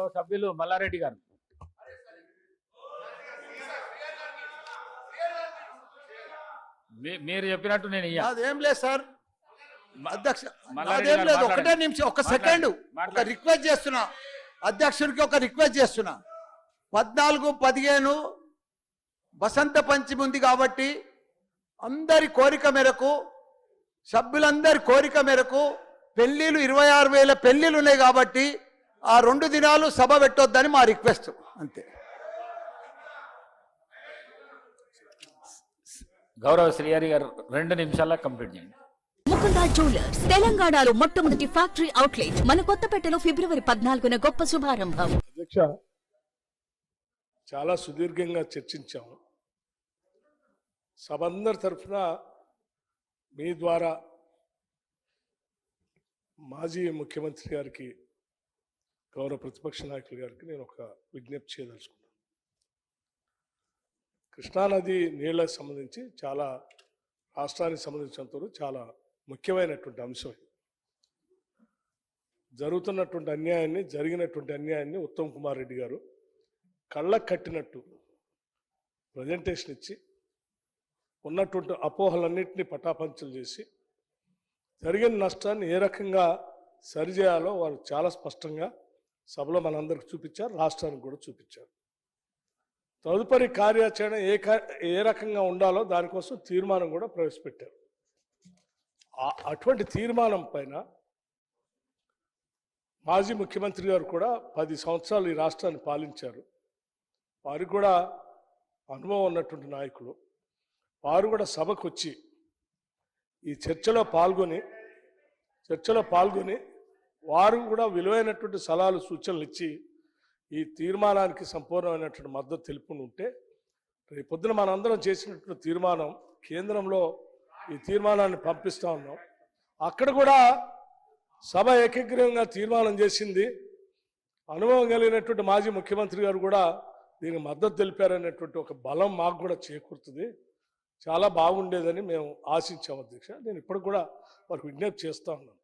గౌరవ సభ్యులు మల్లారెడ్డి గారు. మీరు చెప్పినట్టు నేను అదేం లేదు సార్ అధ్యక్ష, అదేం లేదు. ఒకటే నిమిషం, ఒక సెకండ్, ఒక రిక్వెస్ట్ చేస్తున్నా అధ్యక్షుడికి, ఒక రిక్వెస్ట్ చేస్తున్నా. 14, 15 వసంత పంచమి ఉంది కాబట్టి అందరి కోరిక మేరకు, సభ్యులందరి కోరిక మేరకు పెళ్లిళ్ళు 26,000 పెళ్లిళ్ళు ఉన్నాయి కాబట్టి ఆ 2 దినాలు సభ పెట్టొద్దని మా రిక్వెస్ట్, అంతే. గౌరవ శ్రీహరి గారు 2 నిమిషాల్లో కంప్లీట్ చేయండి. ముకుందా జ్యువెలర్స్ తెలంగాణలో మొట్టమొదటి ఫ్యాక్టరీ అవుట్లెట్ మన కొత్తపేటలో ఫిబ్రవరి 14న గొప్ప శుభారంభం. అధ్యక్ష, చాలా సుదీర్ఘంగా చర్చించాము. సభ అందరి తరఫున మీ ద్వారా మాజీ ముఖ్యమంత్రి గారికి, గౌరవ ప్రతిపక్ష నాయకులు గారికి నేను ఒక విజ్ఞప్తి చేయదలుచుకున్నాను. కృష్ణానది నీళ్లకు సంబంధించి చాలా రాష్ట్రానికి సంబంధించినంత చాలా ముఖ్యమైనటువంటి అంశం. జరుగుతున్నటువంటి అన్యాయాన్ని, జరిగినటువంటి అన్యాయాన్ని ఉత్తమ్ కుమార్ రెడ్డి గారు కళ్ళకు కట్టినట్టు ప్రజెంటేషన్ ఇచ్చి ఉన్నటువంటి అపోహలన్నింటినీ పటాపంచలు చేసి జరిగిన నష్టాన్ని ఏ రకంగా సరిచేయాలో వారు చాలా స్పష్టంగా సభలో మనందరికి చూపించారు, రాష్ట్రానికి కూడా చూపించారు. తదుపరి కార్యాచరణ ఏ రకంగా ఉండాలో దానికోసం తీర్మానం కూడా ప్రవేశపెట్టారు. అటువంటి తీర్మానం పైన మాజీ ముఖ్యమంత్రి గారు కూడా 10 సంవత్సరాలు ఈ రాష్ట్రాన్ని పాలించారు. వారికి కూడా అనుభవం ఉన్నటువంటి నాయకులు. వారు కూడా సభకు వచ్చి ఈ చర్చలో పాల్గొని వారు కూడా విలువైనటువంటి సలహాలు, సూచనలు ఇచ్చి ఈ తీర్మానానికి సంపూర్ణమైనటువంటి మద్దతు తెలుపుని ఉంటే, రేపొద్దున మనందరం చేసినటువంటి తీర్మానం కేంద్రంలో ఈ తీర్మానాన్ని పంపిస్తూ ఉన్నాం. అక్కడ కూడా సభ ఏకగ్రీవంగా తీర్మానం చేసింది. అనుభవం కలిగినటువంటి మాజీ ముఖ్యమంత్రి గారు కూడా దీనికి మద్దతు తెలిపారనేటువంటి ఒక బలం మాకు కూడా చేకూరుతుంది. చాలా బాగుండేదని మేము ఆశించాము అధ్యక్ష. నేను ఇప్పుడు కూడా వారికి విజ్ఞప్తి చేస్తూ ఉన్నాను.